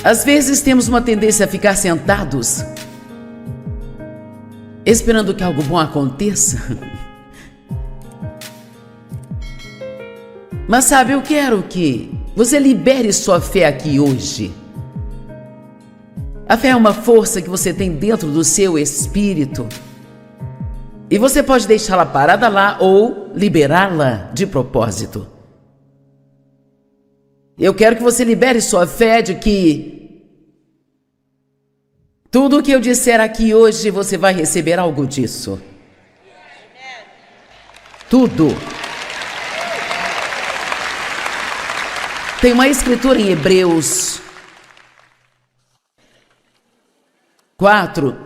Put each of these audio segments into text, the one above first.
Às vezes temos uma tendência a ficar sentados, esperando que algo bom aconteça. Mas sabe, eu quero que você libere sua fé aqui hoje. A fé é uma força que você tem dentro do seu espírito. E você pode deixá-la parada lá ou liberá-la de propósito. Eu quero que você libere sua fé de que tudo o que eu disser aqui hoje, você vai receber algo disso. Tudo. Tem uma escritura em Hebreus 4,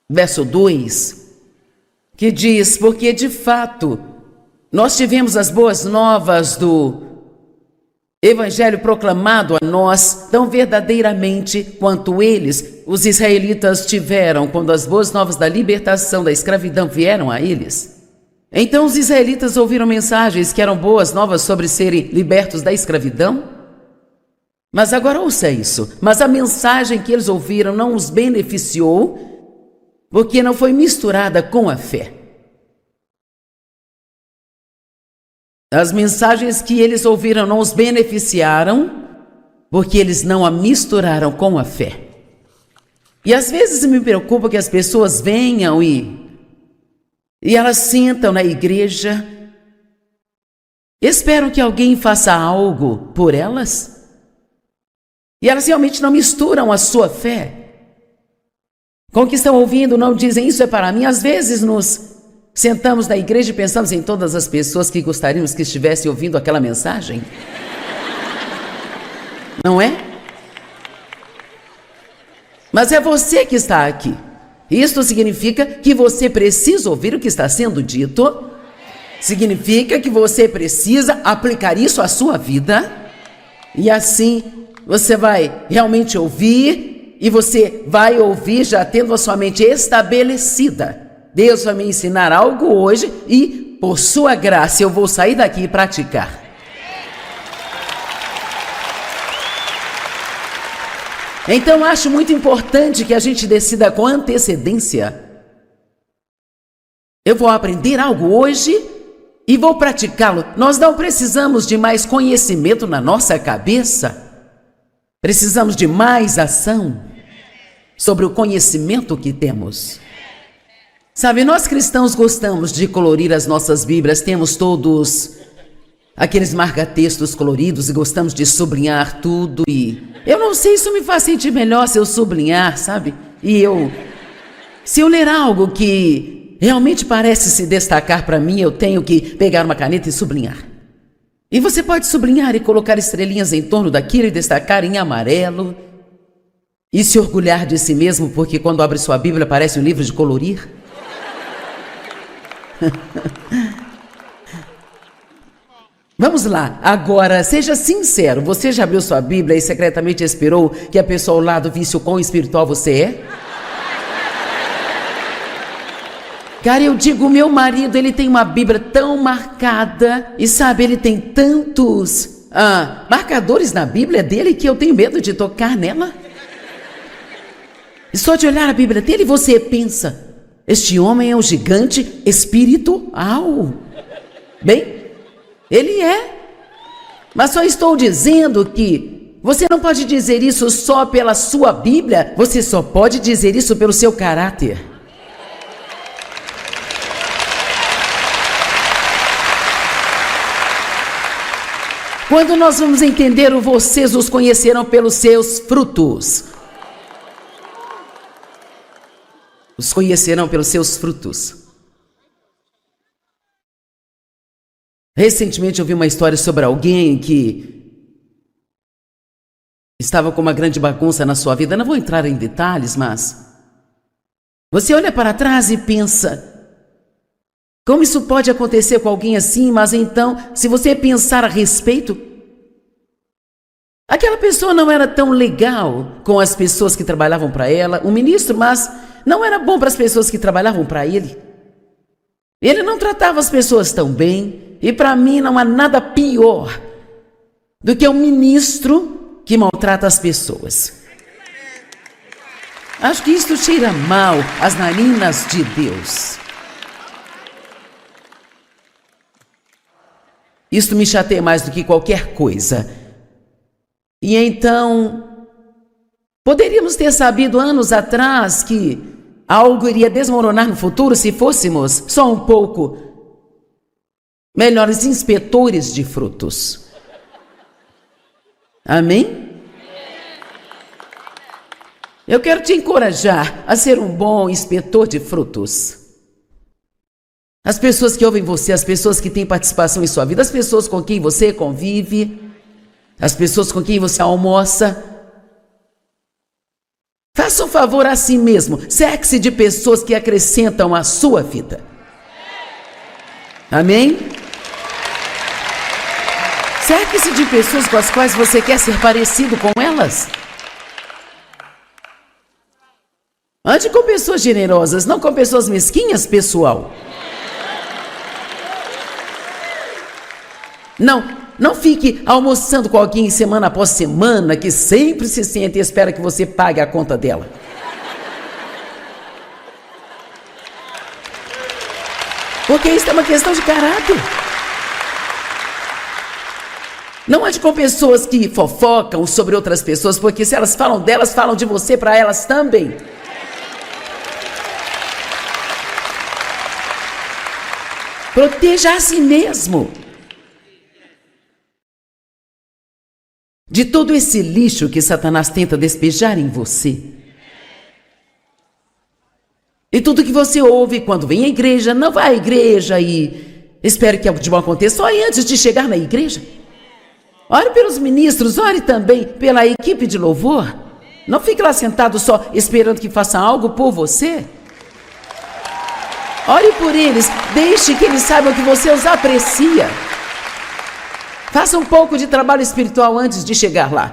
verso 2, que diz: porque de fato nós tivemos as boas novas do Evangelho proclamado a nós tão verdadeiramente quanto eles, os israelitas, tiveram quando as boas novas da libertação da escravidão vieram a eles. Então os israelitas ouviram mensagens que eram boas novas sobre serem libertos da escravidão. Mas agora ouça isso, mas a mensagem que eles ouviram não os beneficiou, porque não foi misturada com a fé. As mensagens que eles ouviram não os beneficiaram, porque eles não a misturaram com a fé. E às vezes me preocupa que as pessoas venham e elas sentam na igreja, esperam que alguém faça algo por elas, e elas realmente não misturam a sua fé com o que estão ouvindo, não dizem isso é para mim. Às vezes nos sentamos na igreja e pensamos em todas as pessoas que gostaríamos que estivessem ouvindo aquela mensagem. Não é? Mas é você que está aqui. Isto significa que você precisa ouvir o que está sendo dito. Significa que você precisa aplicar isso à sua vida. E assim você vai realmente ouvir, e você vai ouvir já tendo a sua mente estabelecida. Deus vai me ensinar algo hoje e, por sua graça, eu vou sair daqui e praticar. Então, acho muito importante que a gente decida com antecedência. Eu vou aprender algo hoje e vou praticá-lo. Nós não precisamos de mais conhecimento na nossa cabeça. Precisamos de mais ação sobre o conhecimento que temos. Sabe, nós cristãos gostamos de colorir as nossas Bíblias, temos todos aqueles marca-textos coloridos e gostamos de sublinhar tudo, e eu não sei, isso me faz sentir melhor se eu sublinhar, sabe? Se eu ler algo que realmente parece se destacar para mim, eu tenho que pegar uma caneta e sublinhar. E você pode sublinhar e colocar estrelinhas em torno daquilo e destacar em amarelo e se orgulhar de si mesmo, porque quando abre sua Bíblia parece um livro de colorir. Vamos lá, agora seja sincero, você já abriu sua Bíblia e secretamente esperou que a pessoa ao lado visse o quão espiritual você é? Cara, eu digo, meu marido, ele tem uma Bíblia tão marcada e sabe, ele tem tantos marcadores na Bíblia dele que eu tenho medo de tocar nela. E só de olhar a Bíblia dele você pensa, este homem é um gigante espiritual. Bem, ele é. Mas só estou dizendo que você não pode dizer isso só pela sua Bíblia, você só pode dizer isso pelo seu caráter. Quando nós vamos entender, vocês os conhecerão pelos seus frutos. Os conhecerão pelos seus frutos. Recentemente eu vi uma história sobre alguém que estava com uma grande bagunça na sua vida. Não vou entrar em detalhes, mas você olha para trás e pensa, como isso pode acontecer com alguém assim? Mas então, se você pensar a respeito, aquela pessoa não era tão legal com as pessoas que trabalhavam para ela, um ministro, mas não era bom para as pessoas que trabalhavam para ele. Ele não tratava as pessoas tão bem, e para mim não há nada pior do que um ministro que maltrata as pessoas. Acho que isto cheira mal às narinas de Deus. Isto me chateia mais do que qualquer coisa. E então, poderíamos ter sabido anos atrás que algo iria desmoronar no futuro se fôssemos só um pouco melhores inspetores de frutos. Amém? Eu quero te encorajar a ser um bom inspetor de frutos. As pessoas que ouvem você, as pessoas que têm participação em sua vida, as pessoas com quem você convive, as pessoas com quem você almoça. Faça um favor a si mesmo, cerque-se de pessoas que acrescentam à sua vida. Amém? Cerque-se de pessoas com as quais você quer ser parecido com elas. Ande com pessoas generosas, não com pessoas mesquinhas, pessoal. Não fique almoçando com alguém semana após semana que sempre se senta e espera que você pague a conta dela. Porque isso é uma questão de caráter. Não ande com pessoas que fofocam sobre outras pessoas, porque se elas falam delas, falam de você para elas também. Proteja a si mesmo de todo esse lixo que Satanás tenta despejar em você. E tudo que você ouve quando vem à igreja, não vá à igreja e espere que algo de bom aconteça só antes de chegar na igreja. Ore pelos ministros, ore também pela equipe de louvor. Não fique lá sentado só esperando que faça algo por você. Ore por eles, deixe que eles saibam que você os aprecia. Faça um pouco de trabalho espiritual antes de chegar lá.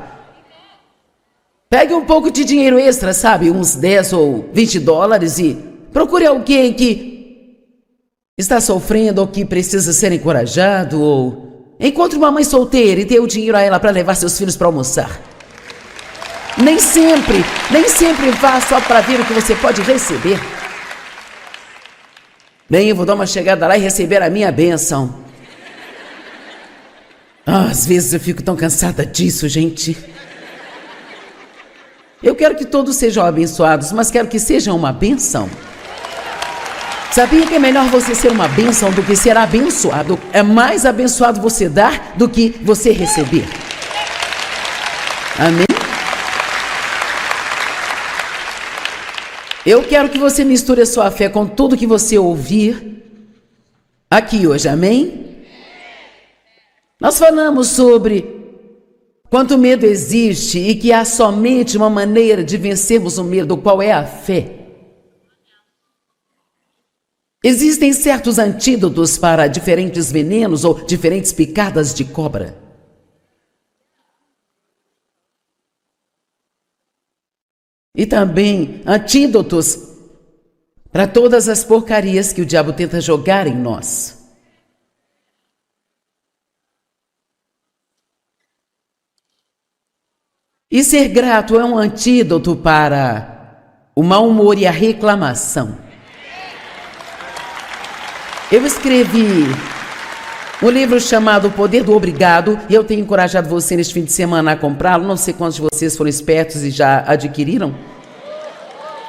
Pegue um pouco de dinheiro extra, sabe? Uns 10 ou 20 dólares e procure alguém que está sofrendo ou que precisa ser encorajado, ou encontre uma mãe solteira e dê o dinheiro a ela para levar seus filhos para almoçar. Nem sempre vá só para ver o que você pode receber. Bem, eu vou dar uma chegada lá e receber a minha bênção. Às vezes eu fico tão cansada disso, gente. Eu quero que todos sejam abençoados, mas quero que sejam uma bênção. Sabia que é melhor você ser uma bênção do que ser abençoado? É mais abençoado você dar do que você receber. Amém? Eu quero que você misture a sua fé com tudo que você ouvir aqui hoje, amém? Nós falamos sobre quanto medo existe e que há somente uma maneira de vencermos o medo, qual é a fé. Existem certos antídotos para diferentes venenos ou diferentes picadas de cobra. E também antídotos para todas as porcarias que o diabo tenta jogar em nós. E ser grato é um antídoto para o mau humor e a reclamação. Eu escrevi um livro chamado O Poder do Obrigado e eu tenho encorajado você neste fim de semana a comprá-lo. Não sei quantos de vocês foram espertos e já adquiriram.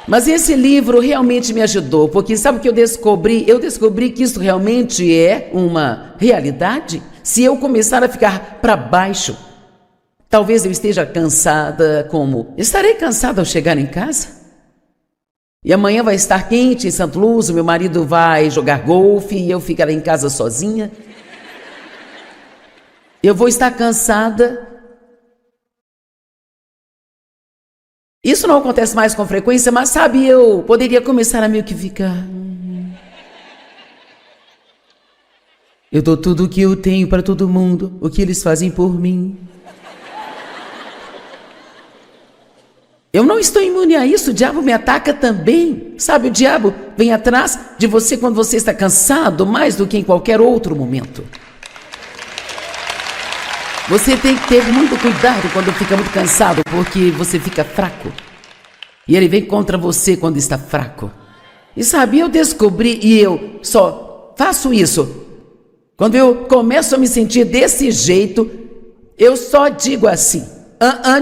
Mas esse livro realmente me ajudou, porque sabe o que eu descobri? Eu descobri que isso realmente é uma realidade. Se eu começar a ficar para baixo, talvez eu esteja cansada, como estarei cansada ao chegar em casa. E amanhã vai estar quente em Santo Luz, o meu marido vai jogar golfe e eu ficarei em casa sozinha. Eu vou estar cansada. Isso não acontece mais com frequência, mas sabe, eu poderia começar a meio que ficar... Eu dou tudo o que eu tenho para todo mundo, o que eles fazem por mim. Eu não estou imune a isso, o diabo me ataca também. Sabe, o diabo vem atrás de você quando você está cansado, mais do que em qualquer outro momento. Você tem que ter muito cuidado quando fica muito cansado, porque você fica fraco. E ele vem contra você quando está fraco. E sabe, eu descobri, e eu só faço isso. Quando eu começo a me sentir desse jeito, eu só digo assim: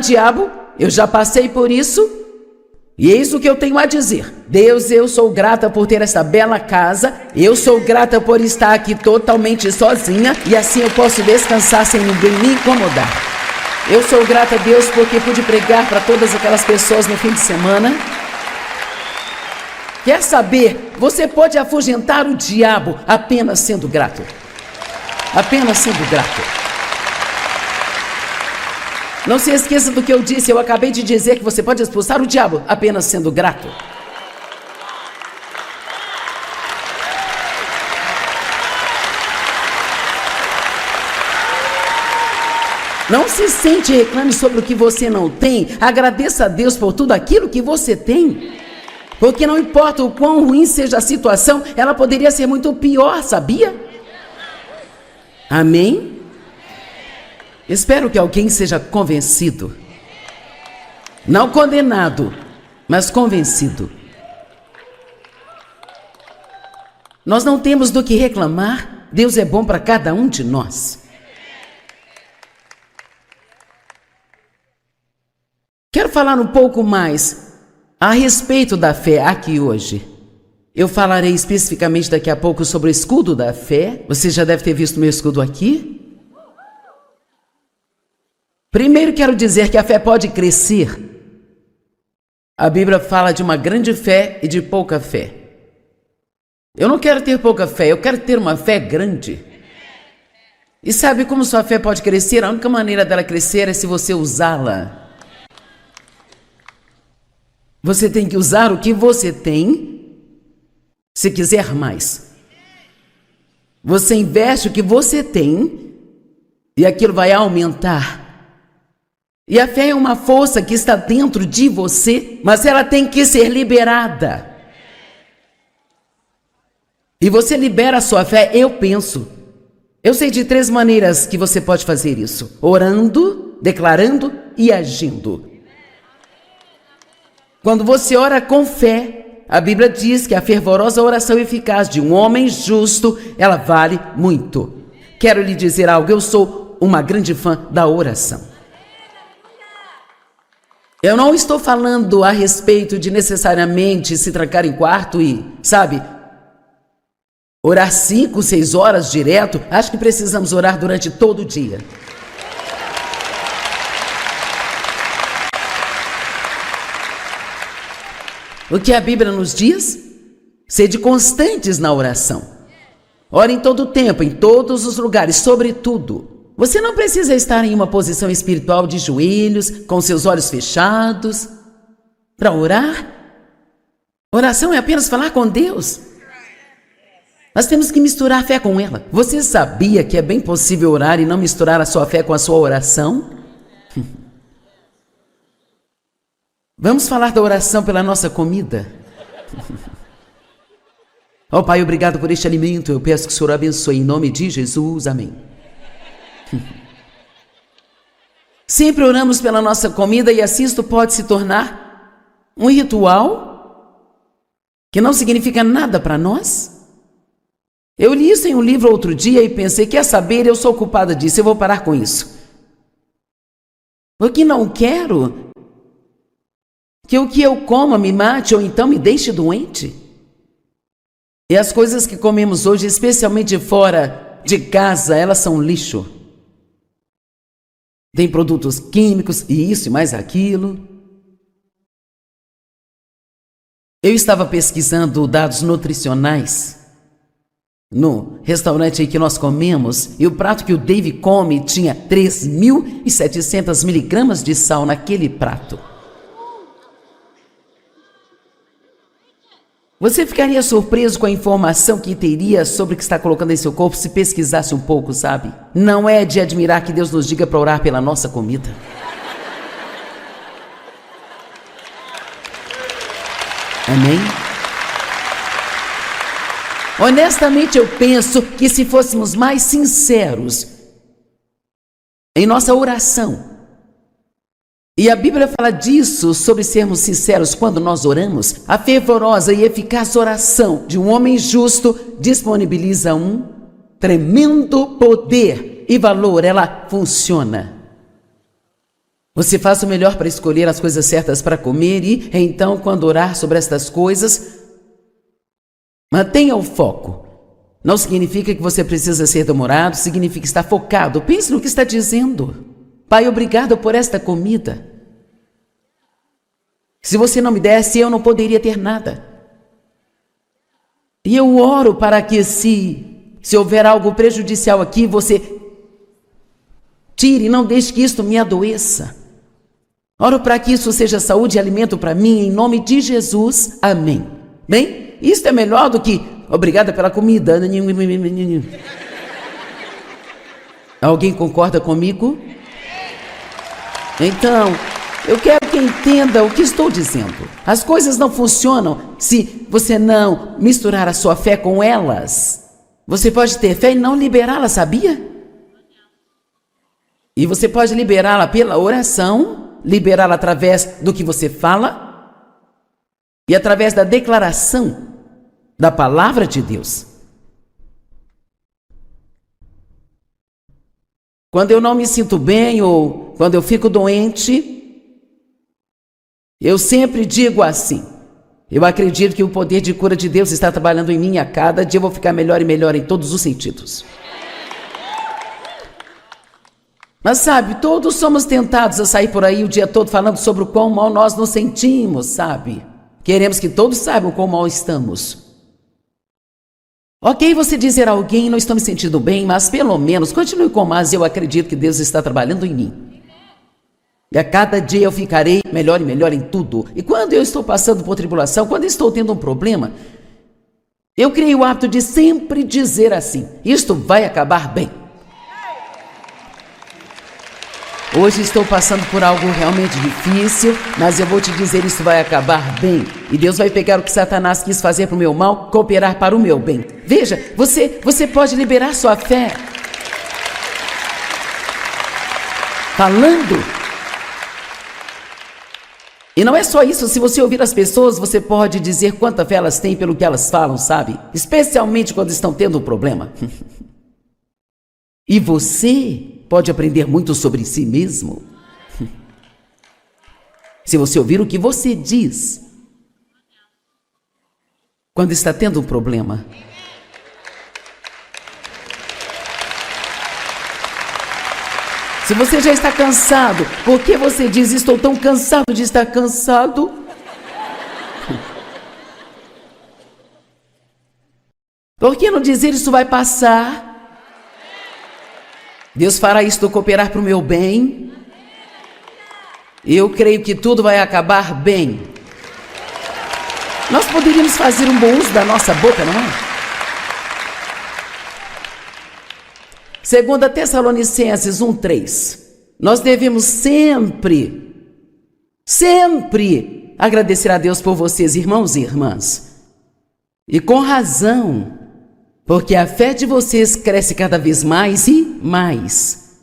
diabo, eu já passei por isso. E eis o que eu tenho a dizer. Deus, eu sou grata por ter essa bela casa. Eu sou grata por estar aqui totalmente sozinha. E assim eu posso descansar sem ninguém me incomodar. Eu sou grata a Deus porque pude pregar para todas aquelas pessoas no fim de semana. Quer saber? Você pode afugentar o diabo apenas sendo grato. Apenas sendo grato. Não se esqueça do que eu disse. Eu acabei de dizer que você pode expulsar o diabo apenas sendo grato. Não se sente e reclame sobre o que você não tem. Agradeça a Deus por tudo aquilo que você tem. Porque não importa o quão ruim seja a situação, ela poderia ser muito pior, sabia? Amém? Espero que alguém seja convencido. Não condenado, mas convencido. Nós não temos do que reclamar. Deus é bom para cada um de nós. Quero falar um pouco mais a respeito da fé aqui hoje. Eu falarei especificamente daqui a pouco sobre o escudo da fé. Você já deve ter visto meu escudo aqui. Primeiro quero dizer que a fé pode crescer. A Bíblia fala de uma grande fé e de pouca fé. Eu não quero ter pouca fé, eu quero ter uma fé grande. E sabe como sua fé pode crescer? A única maneira dela crescer é se você usá-la. Você tem que usar o que você tem, se quiser mais. Você investe o que você tem e aquilo vai aumentar. E a fé é uma força que está dentro de você, mas ela tem que ser liberada. E você libera a sua fé, eu penso. Eu sei de 3 maneiras que você pode fazer isso: orando, declarando e agindo. Quando você ora com fé, a Bíblia diz que a fervorosa oração eficaz de um homem justo, ela vale muito. Quero lhe dizer algo, eu sou uma grande fã da oração. Eu não estou falando a respeito de necessariamente se trancar em quarto e, sabe, orar 5, 6 horas direto. Acho que precisamos orar durante todo o dia. O que a Bíblia nos diz? Sede constantes na oração. Ore em todo o tempo, em todos os lugares, sobretudo. Você não precisa estar em uma posição espiritual de joelhos, com seus olhos fechados, para orar. Oração é apenas falar com Deus. Nós temos que misturar a fé com ela. Você sabia que é bem possível orar e não misturar a sua fé com a sua oração? Vamos falar da oração pela nossa comida. Ó Pai, obrigado por este alimento. Eu peço que o Senhor abençoe em nome de Jesus. Amém. Sempre oramos pela nossa comida e assim isto pode se tornar um ritual que não significa nada para nós. Eu li isso em um livro outro dia e pensei, quer saber, eu sou culpada disso, eu vou parar com isso. Porque não quero que o que eu coma me mate ou então me deixe doente. E as coisas que comemos hoje, especialmente fora de casa, elas são lixo. Tem produtos químicos e isso e mais aquilo. Eu estava pesquisando dados nutricionais no restaurante em que nós comemos e o prato que o Dave come tinha 3.700 miligramas de sal naquele prato. Você ficaria surpreso com a informação que teria sobre o que está colocando em seu corpo se pesquisasse um pouco, sabe? Não é de admirar que Deus nos diga para orar pela nossa comida. Amém? Honestamente, eu penso que se fôssemos mais sinceros em nossa oração. E a Bíblia fala disso, sobre sermos sinceros quando nós oramos. A fervorosa e eficaz oração de um homem justo disponibiliza um tremendo poder e valor. Ela funciona. Você faz o melhor para escolher as coisas certas para comer e, então, quando orar sobre estas coisas, mantenha o foco. Não significa que você precisa ser demorado, significa estar focado. Pense no que está dizendo. Pai, obrigado por esta comida. Se você não me desse, eu não poderia ter nada. E eu oro para que se houver algo prejudicial aqui, você tire, não deixe que isto me adoeça. Oro para que isso seja saúde e alimento para mim, em nome de Jesus. Amém. Bem, isto é melhor do que obrigada pela comida. Alguém concorda comigo? Então, eu quero que entenda o que estou dizendo. As coisas não funcionam se você não misturar a sua fé com elas. Você pode ter fé e não liberá-la, sabia? E você pode liberá-la pela oração, liberá-la através do que você fala e através da declaração da palavra de Deus. Quando eu não me sinto bem ou quando eu fico doente, eu sempre digo assim: eu acredito que o poder de cura de Deus está trabalhando em mim, a cada dia eu vou ficar melhor e melhor em todos os sentidos. Mas sabe, todos somos tentados a sair por aí o dia todo falando sobre o quão mal nós nos sentimos, sabe? Queremos que todos saibam quão mal estamos. Ok, você dizer a alguém, não estou me sentindo bem, mas pelo menos continue com mas eu acredito que Deus está trabalhando em mim. E a cada dia eu ficarei melhor e melhor em tudo. E quando eu estou passando por tribulação, quando estou tendo um problema, eu criei o hábito de sempre dizer assim: isto vai acabar bem. Hoje estou passando por algo realmente difícil, mas eu vou te dizer, isso vai acabar bem. E Deus vai pegar o que Satanás quis fazer para o meu mal, cooperar para o meu bem. Veja, você pode liberar sua fé falando. E não é só isso, se você ouvir as pessoas, você pode dizer quanta fé elas têm pelo que elas falam, sabe? Especialmente quando estão tendo um problema. E você pode aprender muito sobre si mesmo. Se você ouvir o que você diz quando está tendo um problema. Se você já está cansado, por que você diz: estou tão cansado de estar cansado? Por que não dizer isso vai passar? Deus fará isto cooperar para o meu bem. Eu creio que tudo vai acabar bem. Nós poderíamos fazer um bom uso da nossa boca, não é? 2 Tessalonicenses 1:3. Nós devemos sempre agradecer a Deus por vocês, irmãos e irmãs. E com razão, porque a fé de vocês cresce cada vez mais e mais.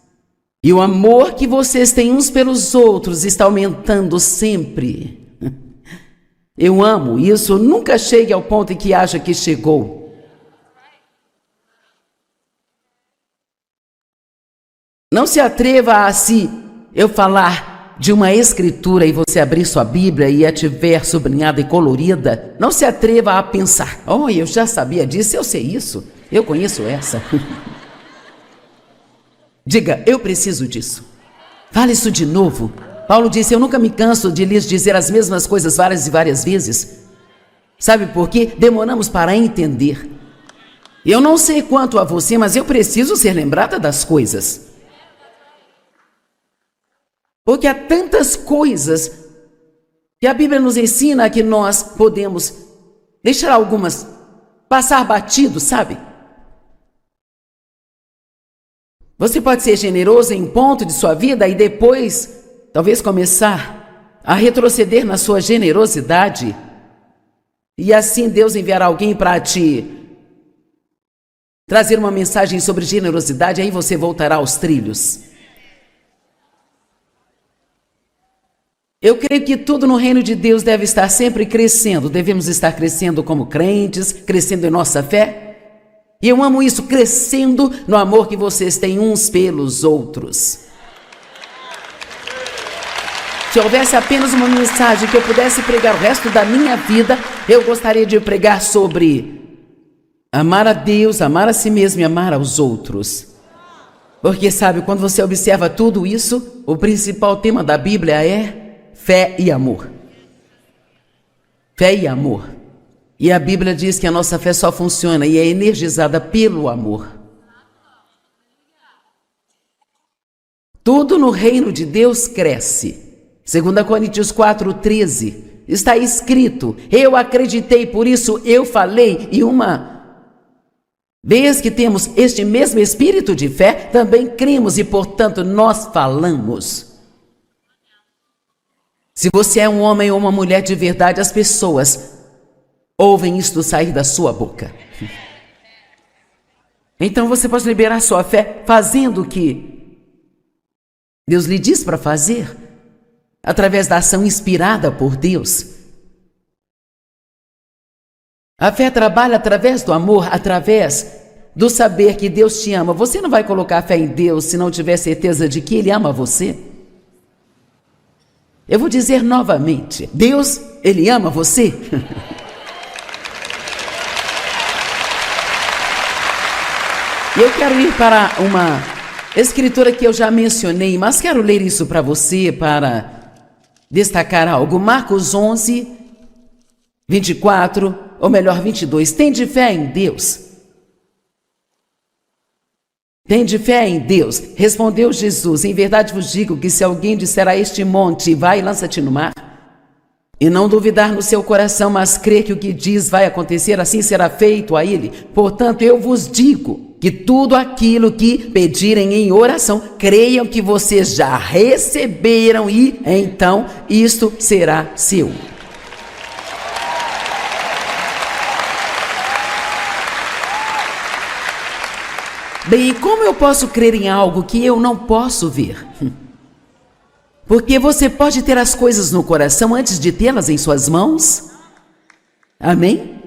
E o amor que vocês têm uns pelos outros está aumentando sempre. Eu amo isso, nunca chegue ao ponto em que acha que chegou. Não se atreva a, se eu falar de uma escritura e você abrir sua Bíblia e a tiver sublinhada e colorida, não se atreva a pensar: oh, eu já sabia disso, eu sei isso, eu conheço essa. Diga: eu preciso disso. Fale isso de novo. Paulo disse: eu nunca me canso de lhes dizer as mesmas coisas várias e várias vezes. Sabe por quê? Demoramos para entender. Eu não sei quanto a você, mas eu preciso ser lembrada das coisas. Porque há tantas coisas que a Bíblia nos ensina que nós podemos deixar algumas passar batido, sabe? Você pode ser generoso em um ponto de sua vida e depois, talvez, começar a retroceder na sua generosidade. E assim Deus enviará alguém para te trazer uma mensagem sobre generosidade, aí você voltará aos trilhos. Eu creio que tudo no reino de Deus deve estar sempre crescendo. Devemos estar crescendo como crentes, crescendo em nossa fé. E eu amo isso, crescendo no amor que vocês têm uns pelos outros. Se houvesse apenas uma mensagem que eu pudesse pregar o resto da minha vida, eu gostaria de pregar sobre amar a Deus, amar a si mesmo e amar aos outros. Porque sabe, quando você observa tudo isso, o principal tema da Bíblia é fé e amor. Fé e amor. E a Bíblia diz que a nossa fé só funciona e é energizada pelo amor. Tudo no reino de Deus cresce. 2 Coríntios 4:13 está escrito: eu acreditei, por isso eu falei. E uma vez que temos este mesmo espírito de fé, também cremos e, portanto, nós falamos. Se você é um homem ou uma mulher de verdade, as pessoas ouvem isto sair da sua boca. Então você pode liberar sua fé fazendo o que Deus lhe diz para fazer, através da ação inspirada por Deus. A fé trabalha através do amor, através do saber que Deus te ama. Você não vai colocar fé em Deus se não tiver certeza de que Ele ama você. Eu vou dizer novamente, Deus, Ele ama você. Eu quero ir para uma escritura que eu já mencionei, mas quero ler isso para você, para destacar algo. Marcos 11, 24, ou melhor, 22. Tende fé em Deus. Tende fé em Deus. Respondeu Jesus: em verdade vos digo que se alguém disser a este monte, vai e lança-te no mar, e não duvidar no seu coração, mas crer que o que diz vai acontecer, assim será feito a ele. Portanto, eu vos digo que tudo aquilo que pedirem em oração, creiam que vocês já receberam e então isto será seu. Bem, como eu posso crer em algo que eu não posso ver? Porque você pode ter as coisas no coração antes de tê-las em suas mãos. Amém?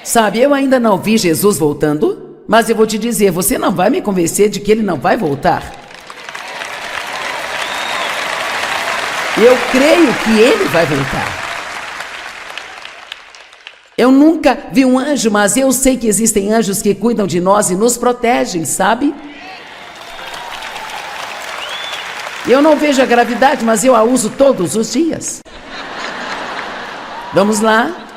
Sabe, eu ainda não vi Jesus voltando, mas eu vou te dizer, você não vai me convencer de que Ele não vai voltar. Eu creio que Ele vai voltar. Eu nunca vi um anjo, mas eu sei que existem anjos que cuidam de nós e nos protegem, sabe? Eu não vejo a gravidade, mas eu a uso todos os dias. Vamos lá?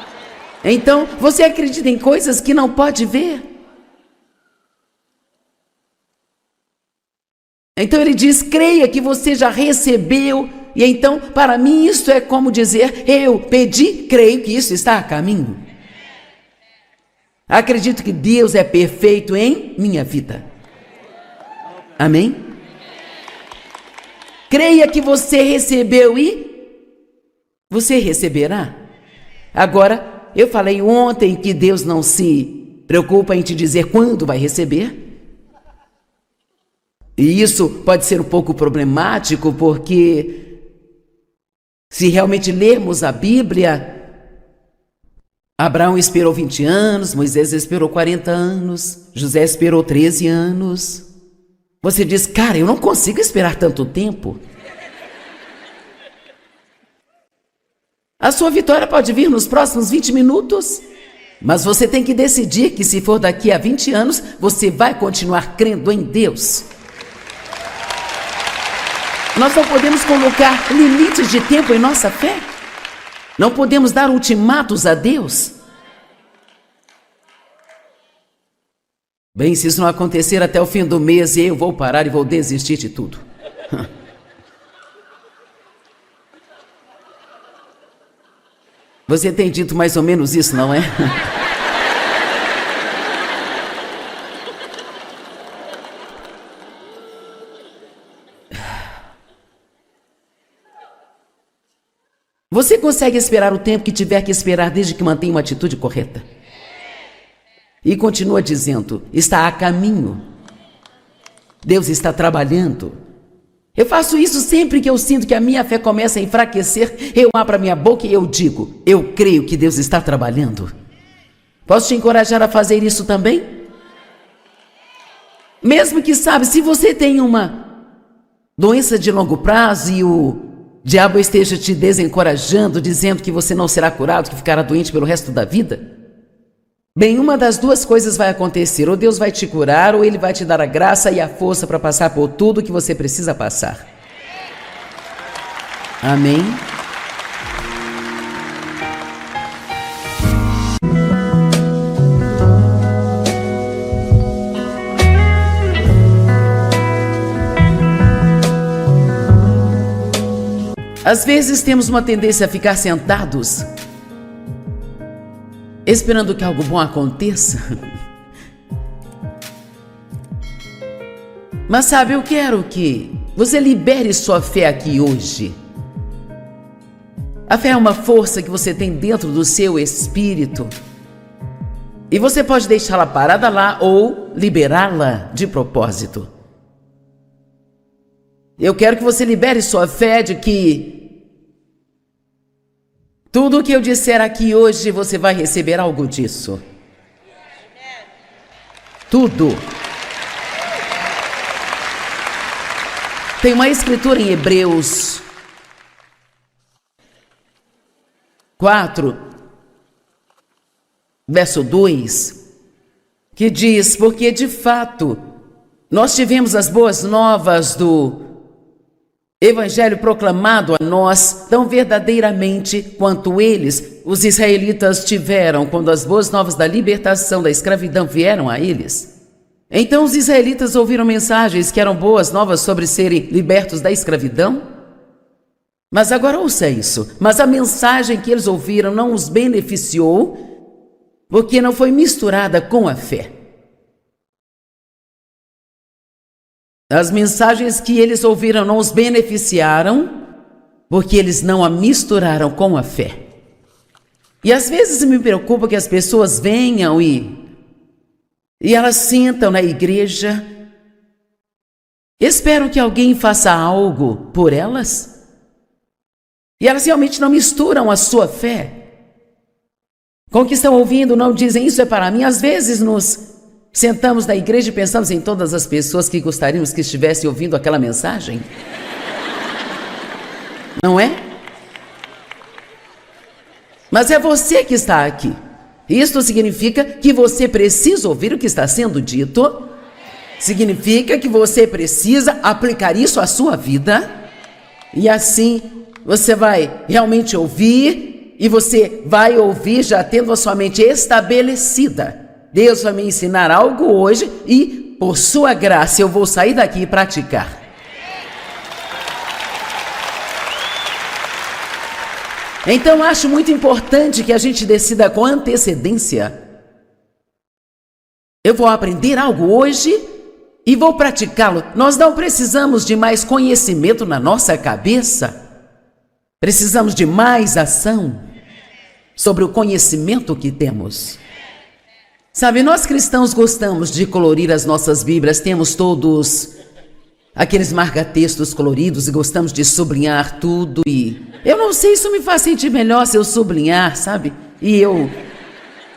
Então, você acredita em coisas que não pode ver? Então ele diz, creia que você já recebeu. E então, para mim, isto é como dizer, eu pedi, creio que isso está a caminho. Acredito que Deus é perfeito em minha vida. Amém? Creia que você recebeu e você receberá. Agora, eu falei ontem que Deus não se preocupa em te dizer quando vai receber. E isso pode ser um pouco problemático, porque se realmente lermos a Bíblia, Abraão esperou 20 anos, Moisés esperou 40 anos, José esperou 13 anos. Você diz, cara, eu não consigo esperar tanto tempo. A sua vitória pode vir nos próximos 20 minutos, mas você tem que decidir que se for daqui a 20 anos, você vai continuar crendo em Deus. Nós não podemos colocar limites de tempo em nossa fé. Não podemos dar ultimatos a Deus. Bem, se isso não acontecer até o fim do mês, eu vou parar e vou desistir de tudo. Você tem dito mais ou menos isso, não é? Você consegue esperar o tempo que tiver que esperar desde que mantenha uma atitude correta? E continua dizendo, está a caminho. Deus está trabalhando. Eu faço isso sempre que eu sinto que a minha fé começa a enfraquecer. Eu abro a minha boca e eu digo: eu creio que Deus está trabalhando. Posso te encorajar a fazer isso também? Mesmo que, sabe, se você tem uma doença de longo prazo e o diabo esteja te desencorajando, dizendo que você não será curado, que ficará doente pelo resto da vida, bem, uma das duas coisas vai acontecer: ou Deus vai te curar, ou Ele vai te dar a graça e a força para passar por tudo que você precisa passar. Amém? Às vezes temos uma tendência a ficar sentados, esperando que algo bom aconteça. Mas sabe, eu quero que você libere sua fé aqui hoje. A fé é uma força que você tem dentro do seu espírito. E você pode deixá-la parada lá ou liberá-la de propósito. Eu quero que você libere sua fé de que tudo o que eu disser aqui hoje, você vai receber algo disso. Tudo. Tem uma escritura em Hebreus 4, verso 2, que diz: porque de fato nós tivemos as boas novas do Evangelho proclamado a nós tão verdadeiramente quanto eles, os israelitas, tiveram quando as boas novas da libertação da escravidão vieram a eles. Então os israelitas ouviram mensagens que eram boas novas sobre serem libertos da escravidão. Mas agora ouça isso: mas a mensagem que eles ouviram não os beneficiou, porque não foi misturada com a fé. As mensagens que eles ouviram não os beneficiaram, porque eles não a misturaram com a fé. E às vezes me preocupa que as pessoas venham e elas sentam na igreja, esperam que alguém faça algo por elas, e elas realmente não misturam a sua fé com o que estão ouvindo, não dizem: isso é para mim. Às vezes nos sentamos na igreja e pensamos em todas as pessoas que gostaríamos que estivessem ouvindo aquela mensagem. Não é? Mas é você que está aqui. Isto significa que você precisa ouvir o que está sendo dito. Significa que você precisa aplicar isso à sua vida. E assim você vai realmente ouvir, e você vai ouvir já tendo a sua mente estabelecida. Deus vai me ensinar algo hoje e, por sua graça, eu vou sair daqui e praticar. Então, acho muito importante que a gente decida com antecedência: eu vou aprender algo hoje e vou praticá-lo. Nós não precisamos de mais conhecimento na nossa cabeça. Precisamos de mais ação sobre o conhecimento que temos. Sabe, nós cristãos gostamos de colorir as nossas Bíblias, temos todos aqueles marca-textos coloridos e gostamos de sublinhar tudo, e eu não sei, isso me faz sentir melhor se eu sublinhar, sabe?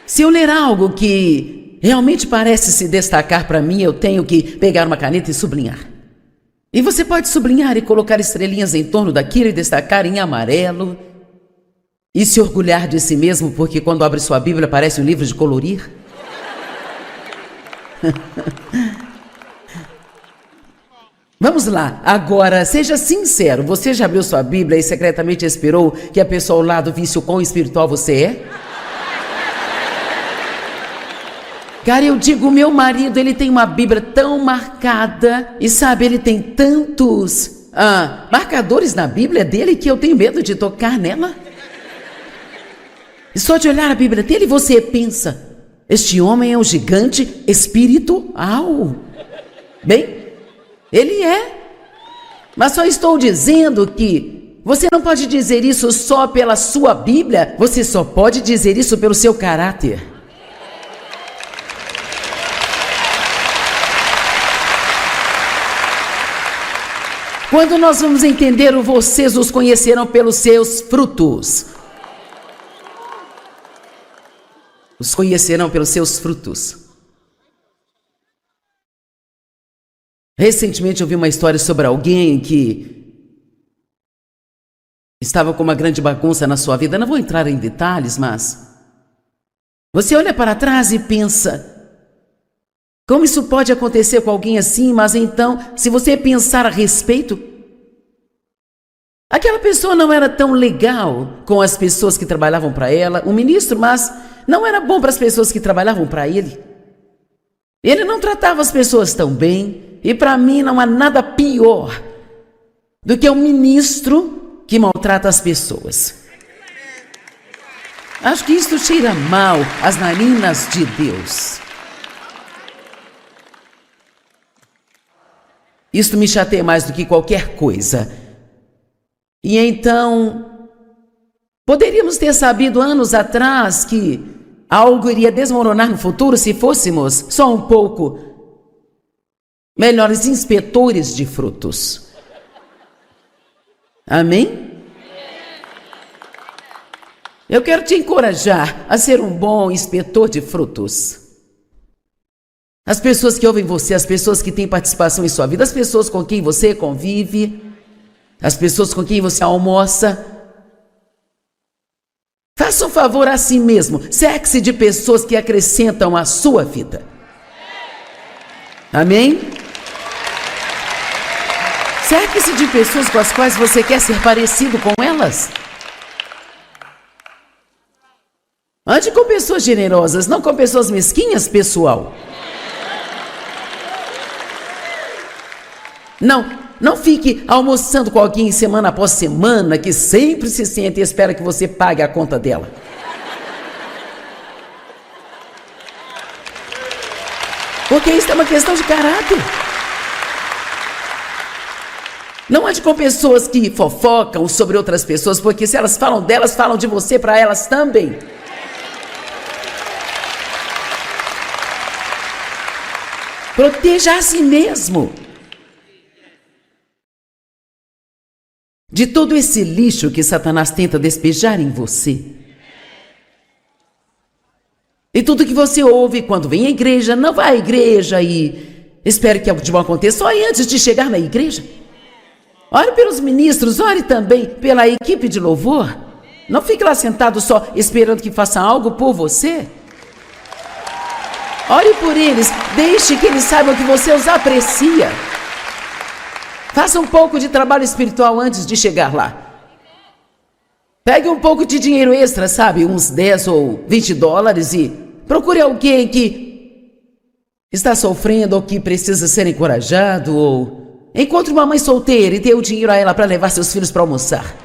Se eu ler algo que realmente parece se destacar para mim, eu tenho que pegar uma caneta e sublinhar. E você pode sublinhar e colocar estrelinhas em torno daquilo e destacar em amarelo e se orgulhar de si mesmo, porque quando abre sua Bíblia parece um livro de colorir. Vamos lá, agora seja sincero: você já abriu sua Bíblia e secretamente esperou que a pessoa ao lado visse o quão espiritual você é? Cara, eu digo, meu marido, ele tem uma Bíblia tão marcada, e sabe, ele tem tantos marcadores na Bíblia dele que eu tenho medo de tocar nela. E só de olhar a Bíblia dele você pensa: este homem é um gigante espiritual. Bem, ele é. Mas só estou dizendo que você não pode dizer isso só pela sua Bíblia, você só pode dizer isso pelo seu caráter. Quando nós vamos entender o vocês os conhecerão pelos seus frutos. Os conhecerão pelos seus frutos. Recentemente eu vi uma história sobre alguém que estava com uma grande bagunça na sua vida. Não vou entrar em detalhes, mas você olha para trás e pensa, como isso pode acontecer com alguém assim? Mas então, se você pensar a respeito, aquela pessoa não era tão legal com as pessoas que trabalhavam para ela, o ministro, mas não era bom para as pessoas que trabalhavam para ele. Ele não tratava as pessoas tão bem. E para mim não há nada pior do que um ministro que maltrata as pessoas. Acho que isso cheira mal às narinas de Deus. Isto me chateia mais do que qualquer coisa. E então, poderíamos ter sabido anos atrás que algo iria desmoronar no futuro se fôssemos só um pouco melhores inspetores de frutos. Amém? Eu quero te encorajar a ser um bom inspetor de frutos. As pessoas que ouvem você, as pessoas que têm participação em sua vida, as pessoas com quem você convive, as pessoas com quem você almoça. Faça um favor a si mesmo. Cerque-se de pessoas que acrescentam à sua vida. Amém? Cerque-se de pessoas com as quais você quer ser parecido com elas. Ande com pessoas generosas, não com pessoas mesquinhas, pessoal. Não fique almoçando com alguém semana após semana que sempre se sente e espera que você pague a conta dela. Porque isso é uma questão de caráter. Não ande com pessoas que fofocam sobre outras pessoas, porque se elas falam delas, falam de você para elas também. Proteja a si mesmo de todo esse lixo que Satanás tenta despejar em você. E tudo que você ouve quando vem à igreja, não vá à igreja e espere que algo de bom aconteça só antes de chegar na igreja. Ore pelos ministros, ore também pela equipe de louvor. Não fique lá sentado só esperando que façam algo por você. Ore por eles, deixe que eles saibam que você os aprecia. Faça um pouco de trabalho espiritual antes de chegar lá. Pegue um pouco de dinheiro extra, sabe, uns 10 ou 20 dólares e procure alguém que está sofrendo ou que precisa ser encorajado, ou encontre uma mãe solteira e dê o dinheiro a ela para levar seus filhos para almoçar.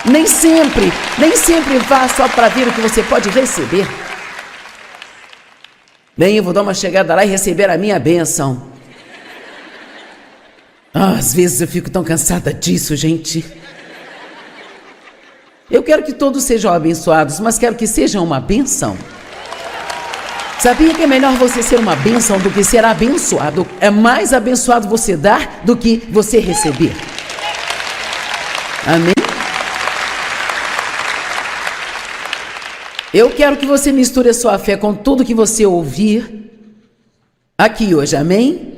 Nem sempre vá só para ver o que você pode receber. Bem, eu vou dar uma chegada lá e receber a minha bênção. Às vezes eu fico tão cansada disso, gente. Eu quero que todos sejam abençoados, mas quero que sejam uma bênção. Sabia que é melhor você ser uma bênção do que ser abençoado? É mais abençoado você dar do que você receber. Amém? Eu quero que você misture a sua fé com tudo que você ouvir aqui hoje, amém?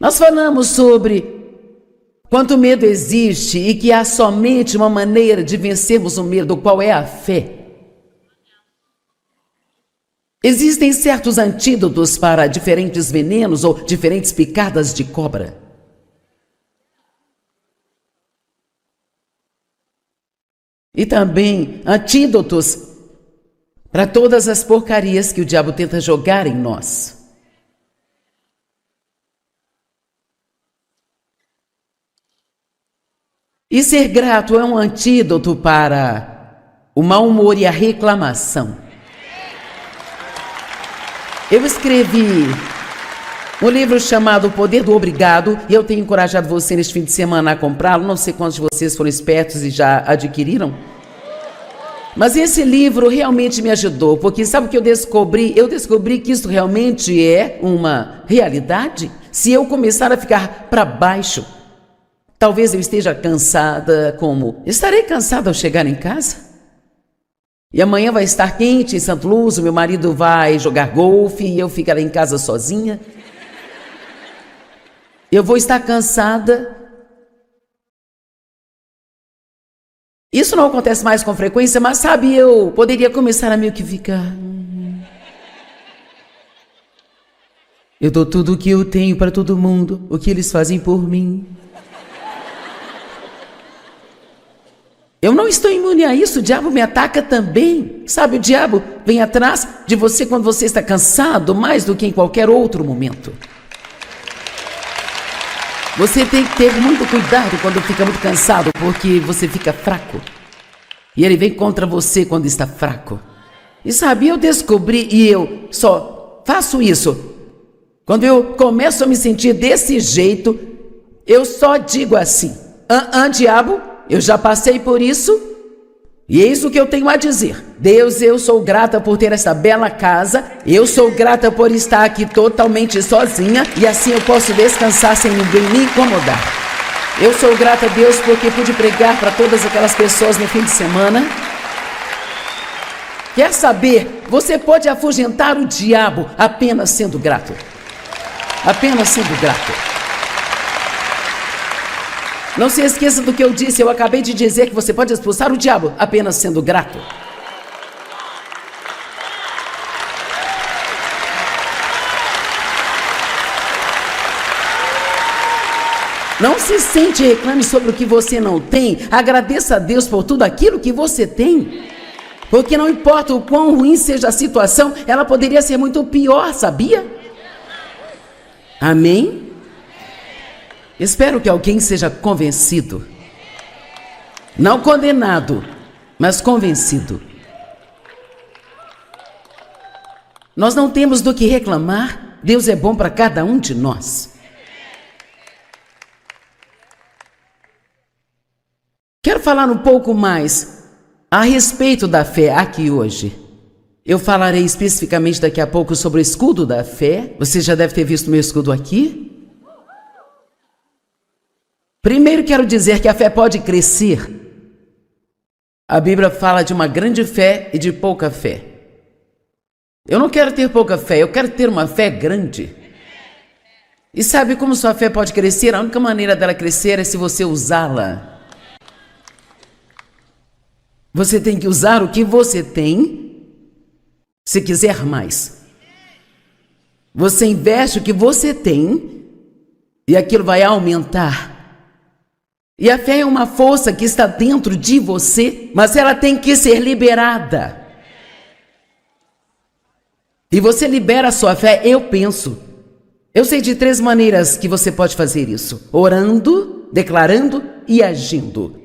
Nós falamos sobre quanto medo existe e que há somente uma maneira de vencermos o medo, qual é a fé. Existem certos antídotos para diferentes venenos ou diferentes picadas de cobra. E também antídotos para todas as porcarias que o diabo tenta jogar em nós. E ser grato é um antídoto para o mau humor e a reclamação. Eu escrevi um livro chamado O Poder do Obrigado e eu tenho encorajado você neste fim de semana a comprá-lo. Não sei quantos de vocês foram espertos e já adquiriram. Mas esse livro realmente me ajudou, porque sabe o que eu descobri? Eu descobri que isso realmente é uma realidade. Se eu começar a ficar para baixo, talvez eu esteja cansada, como estarei cansada ao chegar em casa. E amanhã vai estar quente em Santo Luz, o meu marido vai jogar golfe e eu ficarei em casa sozinha. Eu vou estar cansada. Isso não acontece mais com frequência, mas sabe, eu poderia começar a meio que ficar... Eu dou tudo o que eu tenho para todo mundo, o que eles fazem por mim. Eu não estou imune a isso, o diabo me ataca também. Sabe, o diabo vem atrás de você quando você está cansado, mais do que em qualquer outro momento. Você tem que ter muito cuidado quando fica muito cansado, porque você fica fraco. E ele vem contra você quando está fraco. E sabe, eu descobri, e eu só faço isso. Quando eu começo a me sentir desse jeito, eu só digo assim, diabo, eu já passei por isso, e é isso que eu tenho a dizer. Deus, eu sou grata por ter essa bela casa, eu sou grata por estar aqui totalmente sozinha, e assim eu posso descansar sem ninguém me incomodar. Eu sou grata a Deus porque pude pregar para todas aquelas pessoas no fim de semana. Quer saber? Você pode afugentar o diabo apenas sendo grato. Apenas sendo grato. Não se esqueça do que eu disse, eu acabei de dizer que você pode expulsar o diabo apenas sendo grato. Não se sente e reclame sobre o que você não tem, agradeça a Deus por tudo aquilo que você tem. Porque não importa o quão ruim seja a situação, ela poderia ser muito pior, sabia? Amém? Espero que alguém seja convencido. Não condenado, mas convencido. Nós não temos do que reclamar. Deus é bom para cada um de nós. Quero falar um pouco mais a respeito da fé aqui hoje. Eu falarei especificamente daqui a pouco sobre o escudo da fé. Você já deve ter visto meu escudo aqui. Primeiro quero dizer que a fé pode crescer. A Bíblia fala de uma grande fé e de pouca fé. Eu não quero ter pouca fé, eu quero ter uma fé grande. E sabe como sua fé pode crescer? A única maneira dela crescer é se você usá-la. Você tem que usar o que você tem, se quiser mais. Você investe o que você tem e aquilo vai aumentar. E a fé é uma força que está dentro de você, mas ela tem que ser liberada. E você libera a sua fé, eu penso. Eu sei de 3 maneiras que você pode fazer isso: orando, declarando e agindo.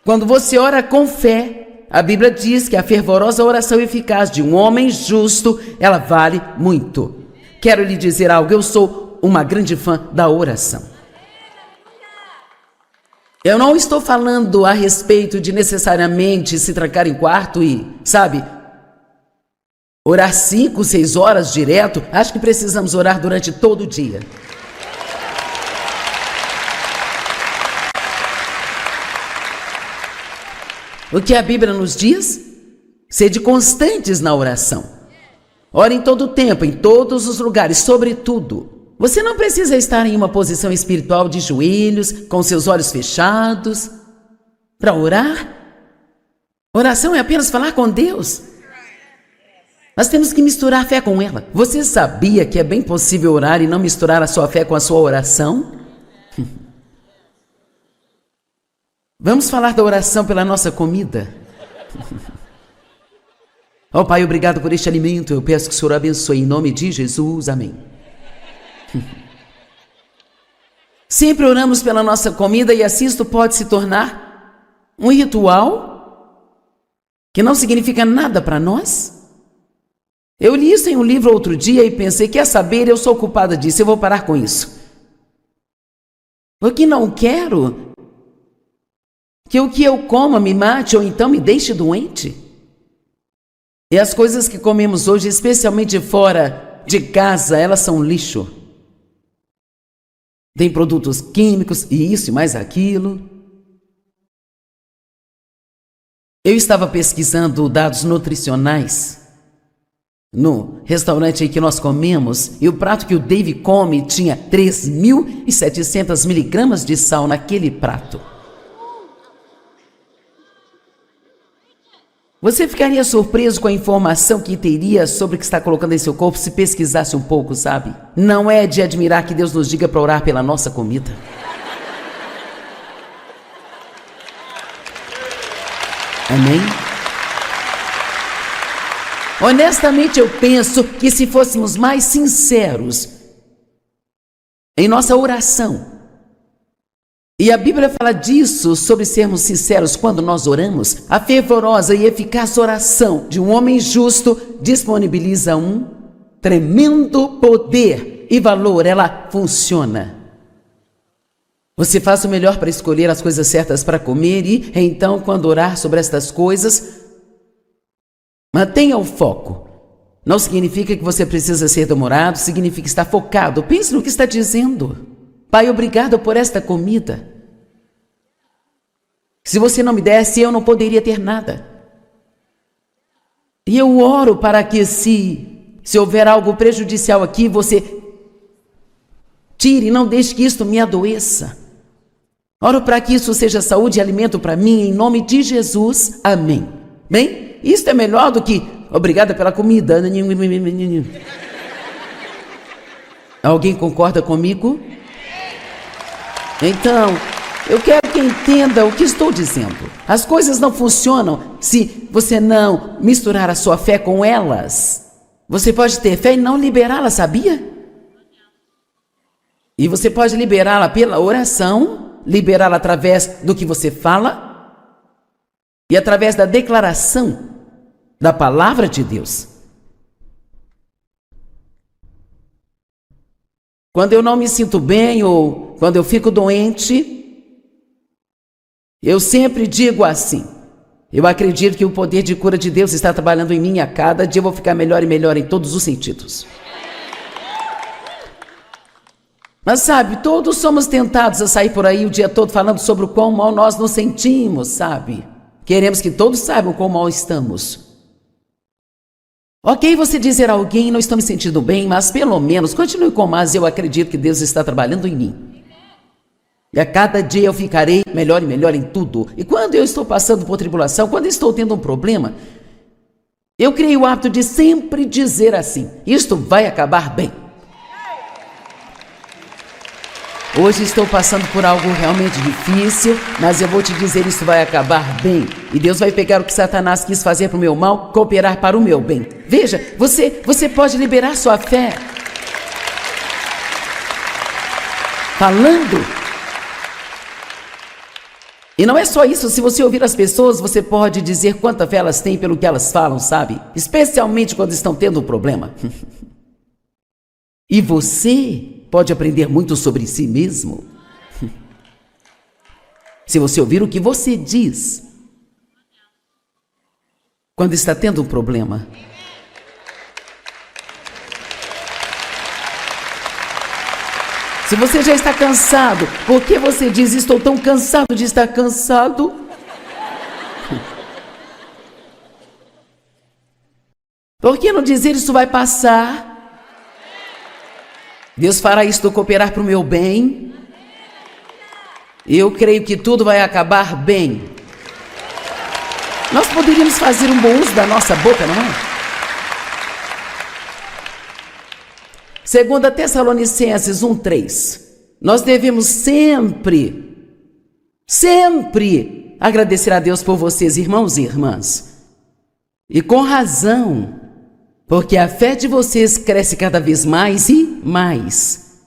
Quando você ora com fé, a Bíblia diz que a fervorosa oração eficaz de um homem justo, ela vale muito. Quero lhe dizer algo, eu sou uma grande fã da oração. Eu não estou falando a respeito de necessariamente se trancar em quarto e, sabe, orar 5, 6 horas direto. Acho que precisamos orar durante todo o dia. O que a Bíblia nos diz? Sede constantes na oração. Ore em todo o tempo, em todos os lugares, sobretudo. Você não precisa estar em uma posição espiritual de joelhos, com seus olhos fechados, para orar. Oração é apenas falar com Deus. Nós temos que misturar a fé com ela. Você sabia que é bem possível orar e não misturar a sua fé com a sua oração? Vamos falar da oração pela nossa comida. Ó Pai, obrigado por este alimento. Eu peço que o Senhor abençoe em nome de Jesus. Amém. Sempre oramos pela nossa comida e assim isto pode se tornar um ritual que não significa nada para nós. Eu li isso em um livro outro dia e pensei, quer saber, eu sou culpada disso, eu vou parar com isso. Porque não quero que o que eu coma me mate ou então me deixe doente. E as coisas que comemos hoje, especialmente fora de casa, elas são lixo. Tem produtos químicos e isso e mais aquilo. Eu estava pesquisando dados nutricionais no restaurante aí que nós comemos, e o prato que o Dave come tinha 3.700 miligramas de sal naquele prato. Você ficaria surpreso com a informação que teria sobre o que está colocando em seu corpo se pesquisasse um pouco, sabe? Não é de admirar que Deus nos diga para orar pela nossa comida. Amém? Honestamente, eu penso que se fôssemos mais sinceros em nossa oração, e a Bíblia fala disso, sobre sermos sinceros quando nós oramos, a fervorosa e eficaz oração de um homem justo disponibiliza um tremendo poder e valor, ela funciona. Você faz o melhor para escolher as coisas certas para comer e, então, quando orar sobre estas coisas, mantenha o foco. Não significa que você precisa ser demorado, significa estar focado. Pense no que está dizendo. Pai, obrigado por esta comida. Se você não me desse, eu não poderia ter nada. E eu oro para que se houver algo prejudicial aqui, você tire, não deixe que isto me adoeça. Oro para que isso seja saúde e alimento para mim, em nome de Jesus. Amém. Bem, isto é melhor do que obrigada pela comida. Alguém concorda comigo? Então, eu quero que entenda o que estou dizendo. As coisas não funcionam se você não misturar a sua fé com elas. Você pode ter fé e não liberá-la, sabia? E você pode liberá-la pela oração, liberá-la através do que você fala e através da declaração da palavra de Deus. Quando eu não me sinto bem ou quando eu fico doente, eu sempre digo assim: eu acredito que o poder de cura de Deus está trabalhando em mim, a cada dia eu vou ficar melhor e melhor em todos os sentidos. Mas sabe, todos somos tentados a sair por aí o dia todo falando sobre o quão mal nós nos sentimos, sabe? Queremos que todos saibam quão mal estamos. Ok, você dizer a alguém, não estou me sentindo bem, mas pelo menos continue com mas eu acredito que Deus está trabalhando em mim. E a cada dia eu ficarei melhor e melhor em tudo. E quando eu estou passando por tribulação, quando estou tendo um problema, eu criei o hábito de sempre dizer assim: isto vai acabar bem. Hoje estou passando por algo realmente difícil, mas eu vou te dizer, isso vai acabar bem. E Deus vai pegar o que Satanás quis fazer para o meu mal, cooperar para o meu bem. Veja, você pode liberar sua fé falando. E não é só isso, se você ouvir as pessoas, você pode dizer quanta fé elas têm pelo que elas falam, sabe? Especialmente quando estão tendo um problema. E você pode aprender muito sobre si mesmo. Se você ouvir o que você diz quando está tendo um problema. Se você já está cansado, por que você diz: estou tão cansado de estar cansado? Por que não dizer: isso vai passar? Deus fará isto cooperar para o meu bem. Eu creio que tudo vai acabar bem. Nós poderíamos fazer um bom uso da nossa boca, não é? 2 Tessalonicenses 1:3. Nós devemos sempre agradecer a Deus por vocês, irmãos e irmãs. E com razão, porque a fé de vocês cresce cada vez mais e mais.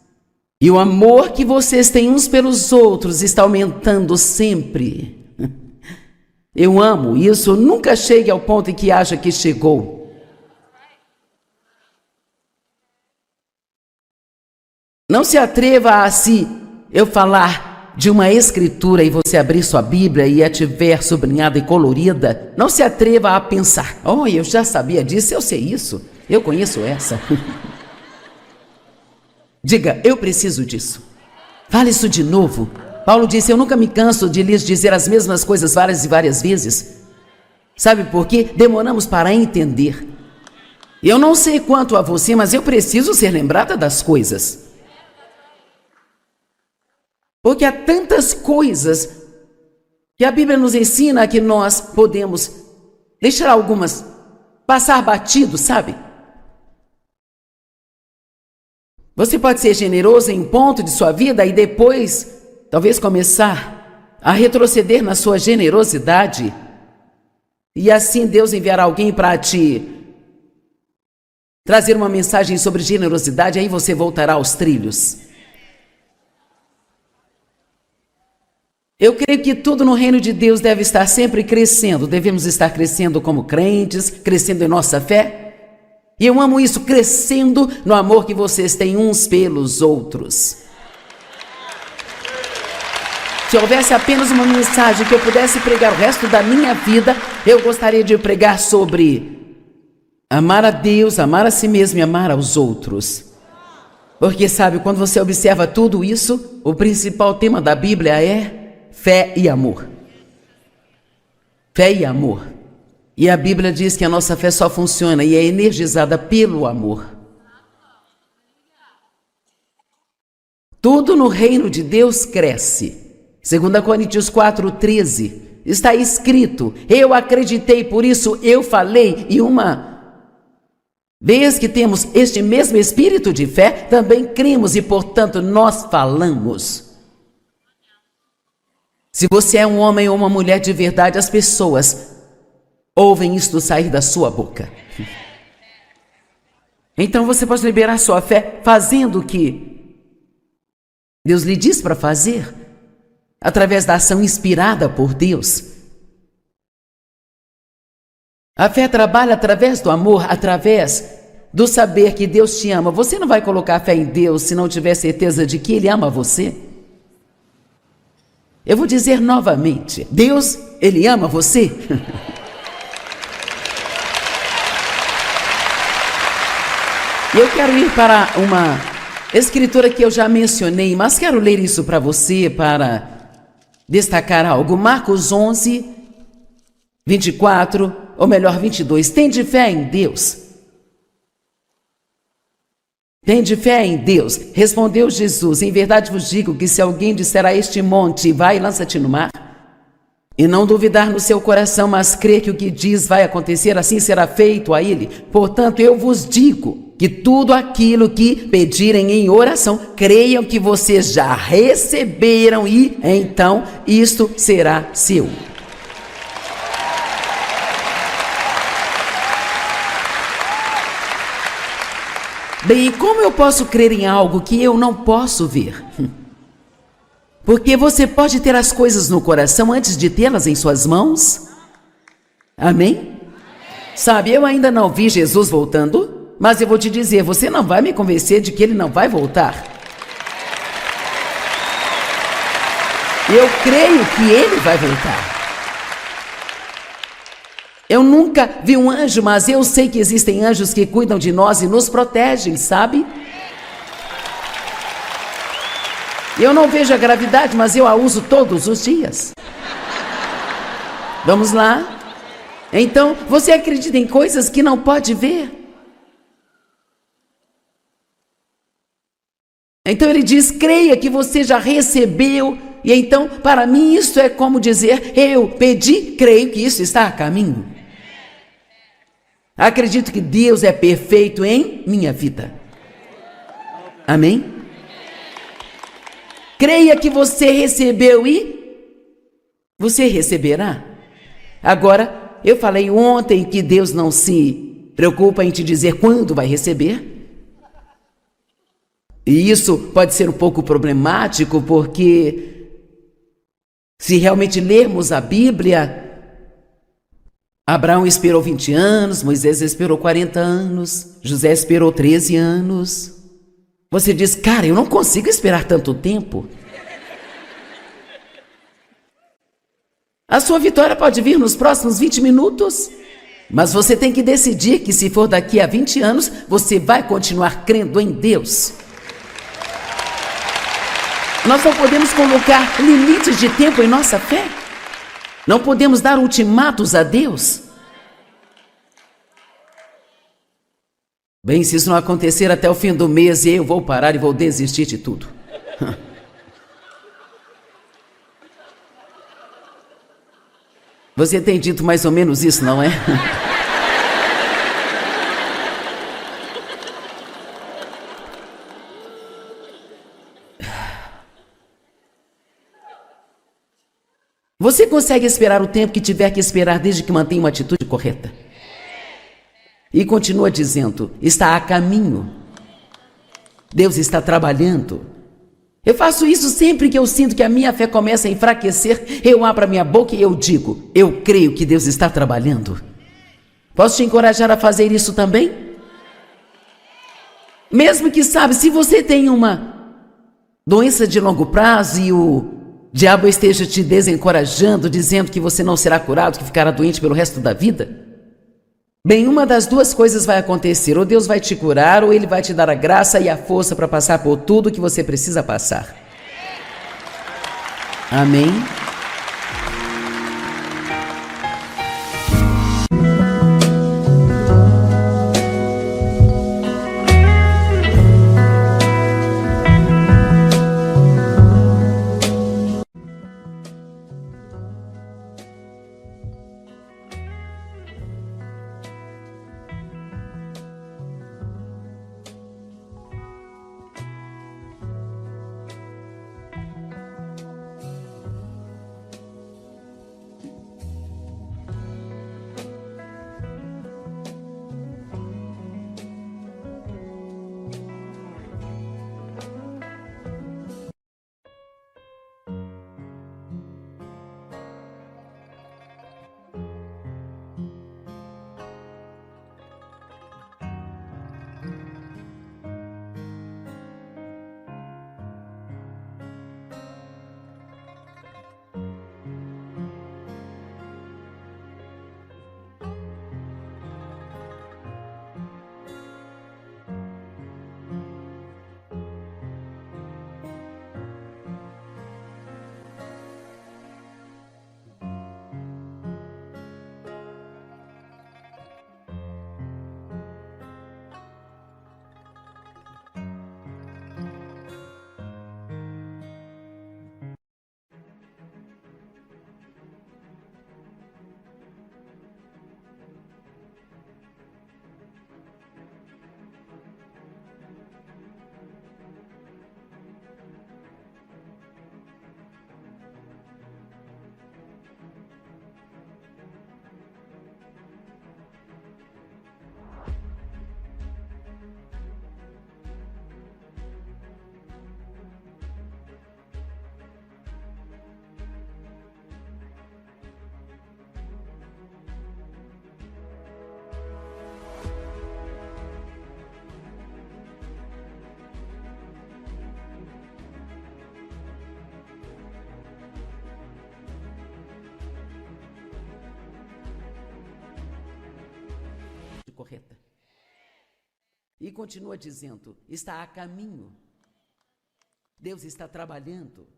E o amor que vocês têm uns pelos outros está aumentando sempre. Eu amo isso, nunca chegue ao ponto em que acha que chegou. Não se atreva a eu falar de uma escritura e você abrir sua Bíblia e a tiver sublinhada e colorida. Não se atreva a pensar: oh, eu já sabia disso, eu sei isso, eu conheço essa. Diga, eu preciso disso. Fale isso de novo. Paulo disse, eu nunca me canso de lhes dizer as mesmas coisas várias e várias vezes. Sabe por quê? Demoramos para entender. Eu não sei quanto a você, mas eu preciso ser lembrada das coisas. Porque há tantas coisas que a Bíblia nos ensina que nós podemos deixar algumas passar batido, sabe? Você pode ser generoso em um ponto de sua vida e depois, talvez começar a retroceder na sua generosidade. E assim Deus enviará alguém para te trazer uma mensagem sobre generosidade, aí você voltará aos trilhos. Eu creio que tudo no reino de Deus deve estar sempre crescendo. Devemos estar crescendo como crentes, crescendo em nossa fé. E eu amo isso, crescendo no amor que vocês têm uns pelos outros. Se houvesse apenas uma mensagem que eu pudesse pregar o resto da minha vida, eu gostaria de pregar sobre amar a Deus, amar a si mesmo e amar aos outros. Porque sabe, quando você observa tudo isso, o principal tema da Bíblia é fé e amor. Fé e amor. E a Bíblia diz que a nossa fé só funciona e é energizada pelo amor. Tudo no reino de Deus cresce. 2 Coríntios 4:13 está escrito, eu acreditei, por isso eu falei, e uma vez que temos este mesmo espírito de fé, também cremos e portanto nós falamos. Se você é um homem ou uma mulher de verdade, as pessoas ouvem isto sair da sua boca. Então você pode liberar sua fé fazendo o que Deus lhe diz para fazer, através da ação inspirada por Deus. A fé trabalha através do amor, através do saber que Deus te ama. Você não vai colocar fé em Deus se não tiver certeza de que Ele ama você. Eu vou dizer novamente, Deus, Ele ama você. E eu quero ir para uma escritura que eu já mencionei, mas quero ler isso para você, para destacar algo. Marcos 11, 24, ou melhor, 22. Tende fé em Deus. Tende fé em Deus. Respondeu Jesus, em verdade vos digo que se alguém disser a este monte, vai e lança-te no mar, e não duvidar no seu coração, mas crer que o que diz vai acontecer, assim será feito a ele. Portanto, eu vos digo que tudo aquilo que pedirem em oração, creiam que vocês já receberam e então isto será seu. Bem, como eu posso crer em algo que eu não posso ver? Porque você pode ter as coisas no coração antes de tê-las em suas mãos. Amém? Sabe, eu ainda não vi Jesus voltando, mas eu vou te dizer, você não vai me convencer de que Ele não vai voltar. Eu creio que Ele vai voltar. Eu nunca vi um anjo, mas eu sei que existem anjos que cuidam de nós e nos protegem, sabe? Eu não vejo a gravidade, mas eu a uso todos os dias. Vamos lá? Então, você acredita em coisas que não pode ver? Então ele diz, creia que você já recebeu. E então, para mim, isso é como dizer, eu pedi, creio que isso está a caminho. Acredito que Deus é perfeito em minha vida. Amém? Creia que você recebeu e você receberá. Agora, eu falei ontem que Deus não se preocupa em te dizer quando vai receber. E isso pode ser um pouco problemático, porque se realmente lermos a Bíblia, Abraão esperou 20 anos, Moisés esperou 40 anos, José esperou 13 anos. Você diz, cara, eu não consigo esperar tanto tempo. A sua vitória pode vir nos próximos 20 minutos, mas você tem que decidir que se for daqui a 20 anos, você vai continuar crendo em Deus. Nós não podemos colocar limites de tempo em nossa fé. Não podemos dar ultimatos a Deus. Bem, se isso não acontecer até o fim do mês, eu vou parar e vou desistir de tudo. Você tem dito mais ou menos isso, não é? Você consegue esperar o tempo que tiver que esperar desde que mantenha uma atitude correta? E continua dizendo, está a caminho. Deus está trabalhando. Eu faço isso sempre que eu sinto que a minha fé começa a enfraquecer. Eu abro a minha boca e eu digo, eu creio que Deus está trabalhando. Posso te encorajar a fazer isso também? Mesmo que, sabe, se você tem uma doença de longo prazo e o diabo esteja te desencorajando, dizendo que você não será curado, que ficará doente pelo resto da vida, bem, uma das duas coisas vai acontecer. Ou Deus vai te curar, ou Ele vai te dar a graça e a força para passar por tudo que você precisa passar. Amém? Correta. E continua dizendo, está a caminho. Deus está trabalhando.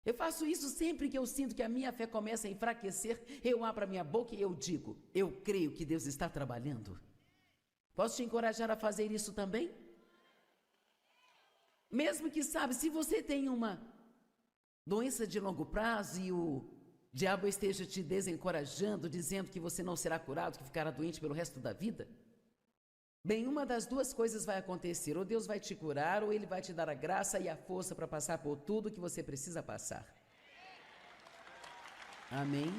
Eu faço isso sempre que eu sinto que a minha fé começa a enfraquecer. Eu abro a minha boca e eu digo, eu creio que Deus está trabalhando. Posso te encorajar a fazer isso também? Mesmo que, sabe, se você tem uma doença de longo prazo e o diabo esteja te desencorajando, dizendo que você não será curado, que ficará doente pelo resto da vida, bem, uma das duas coisas vai acontecer. Ou Deus vai te curar, ou Ele vai te dar a graça e a força para passar por tudo que você precisa passar. Amém?